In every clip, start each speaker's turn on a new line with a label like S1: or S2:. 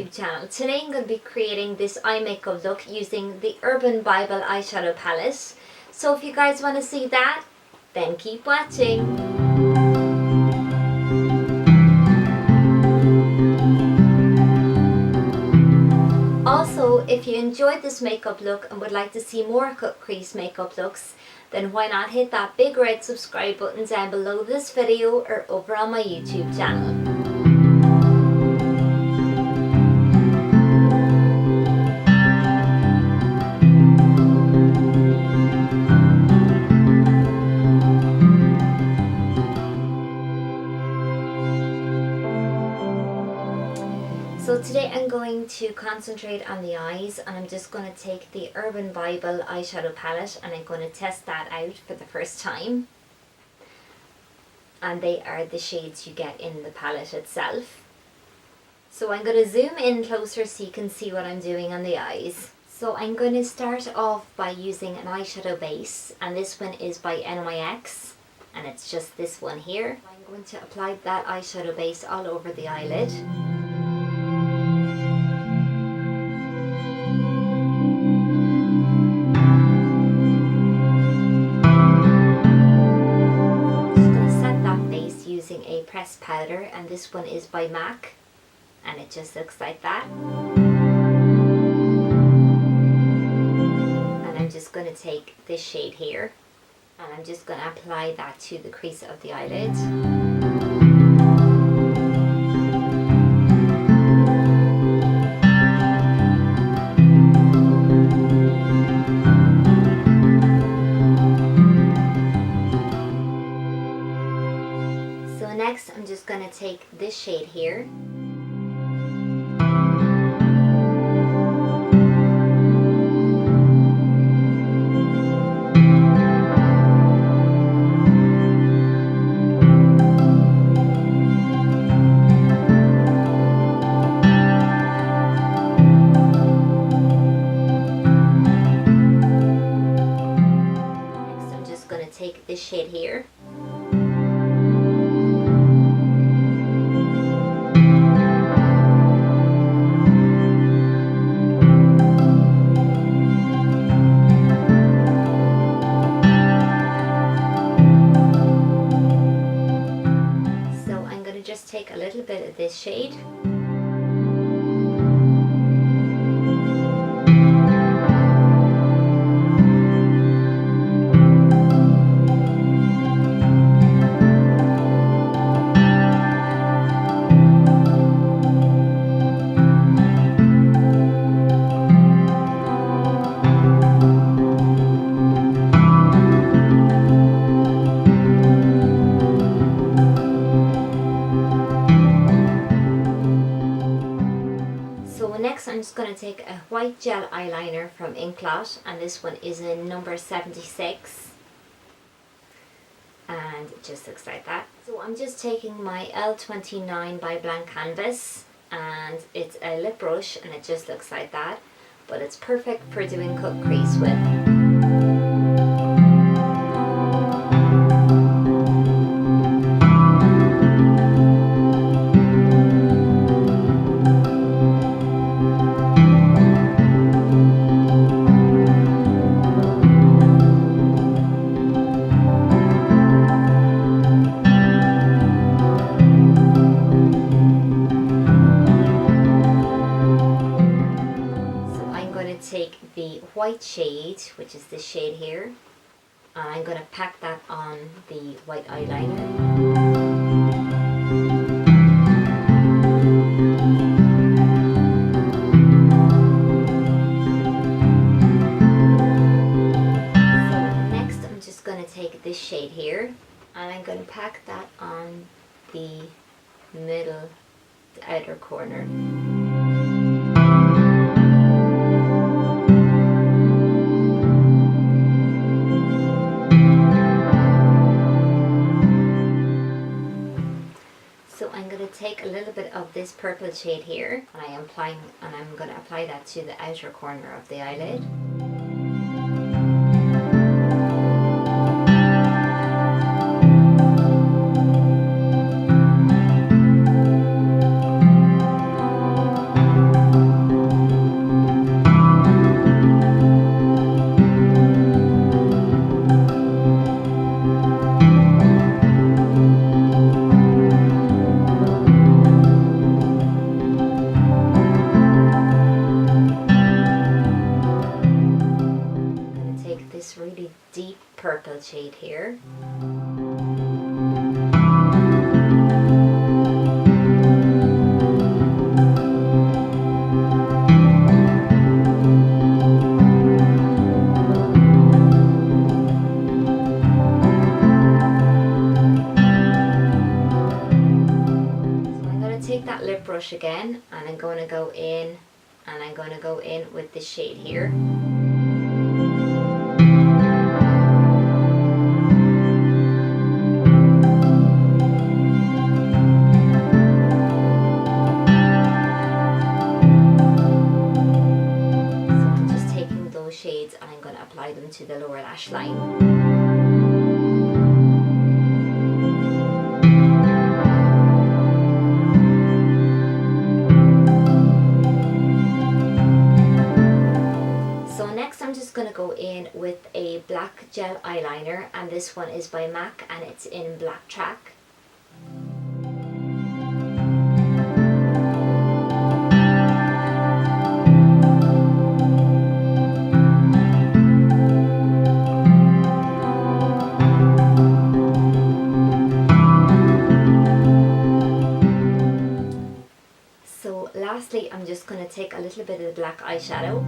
S1: YouTube channel. Today I'm going to be creating this eye makeup look using the Urban Bible eyeshadow palette. So if you guys want to see that, then keep watching. Also, if you enjoyed this makeup look and would like to see more cut crease makeup looks, then why not hit that big red subscribe button down below this video or over on my YouTube channel. So today I'm going to concentrate on the eyes, and I'm just going to take the Urban Bible eyeshadow palette and I'm going to test that out for the first time. And they are the shades you get in the palette itself. So I'm going to zoom in closer so you can see what I'm doing on the eyes. So I'm going to start off by using an eyeshadow base, and this one is by NYX, and it's just this one here. I'm going to apply that eyeshadow base all over the eyelid. Using a pressed powder, and this one is by MAC, and it just looks like that. And I'm just going to take this shade here and I'm just going to apply that to the crease of the eyelid. Next, I'm just going to take this shade here. Next, I'm just going to take this shade here. Just take a little bit of this shade. Next, I'm just going to take a white gel eyeliner from Inklot, and this one is in number 76, and it just looks like that. So I'm just taking my L29 by Blank Canvas, and it's a lip brush, and it just looks like that, but it's perfect for doing cut crease with. Take the white shade, which is this shade here, and I'm going to pack that on the white eyeliner. So next I'm just going to take this shade here, and I'm going to pack that on the middle, the outer corner. Take a little bit of this purple shade here, and I'm going to apply that to the outer corner of the eyelid. this really deep purple shade here. Take that lip brush again, and I'm going to go in, and I'm going to go in with this shade here. So I'm just taking those shades and I'm going to apply them to the lower lash line. I'm just going to go in with a black gel eyeliner, and this one is by MAC and it's in Black Track. So lastly, I'm just going to take a little bit of the black eyeshadow.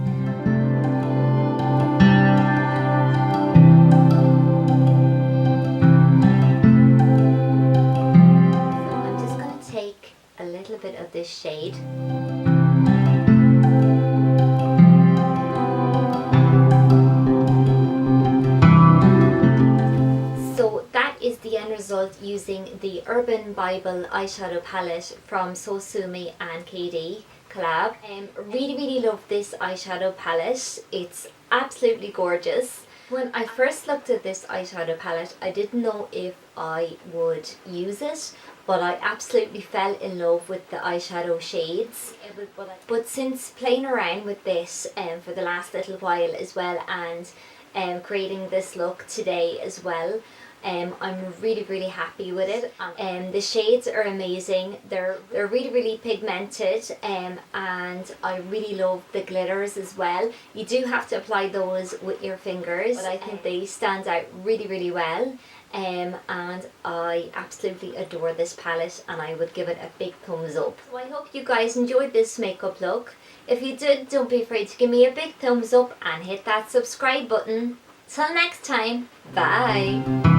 S1: A little bit of this shade. So that is the end result using the Urban Bible eyeshadow palette from SOSU and KEILIDH collab. Really love this eyeshadow palette. It's absolutely gorgeous. When I first looked at this eyeshadow palette, I didn't know if I would use it, but I absolutely fell in love with the eyeshadow shades. But since playing around with this for the last little while as well, and creating this look today as well, I'm really happy with it. The shades are amazing. They're really pigmented, and I really love the glitters as well. You do have to apply those with your fingers, but I think they stand out really well. And I absolutely adore this palette, and I would give it a big thumbs up. So I hope you guys enjoyed this makeup look. If you did, don't be afraid to give me a big thumbs up and hit that subscribe button. Till next time, bye!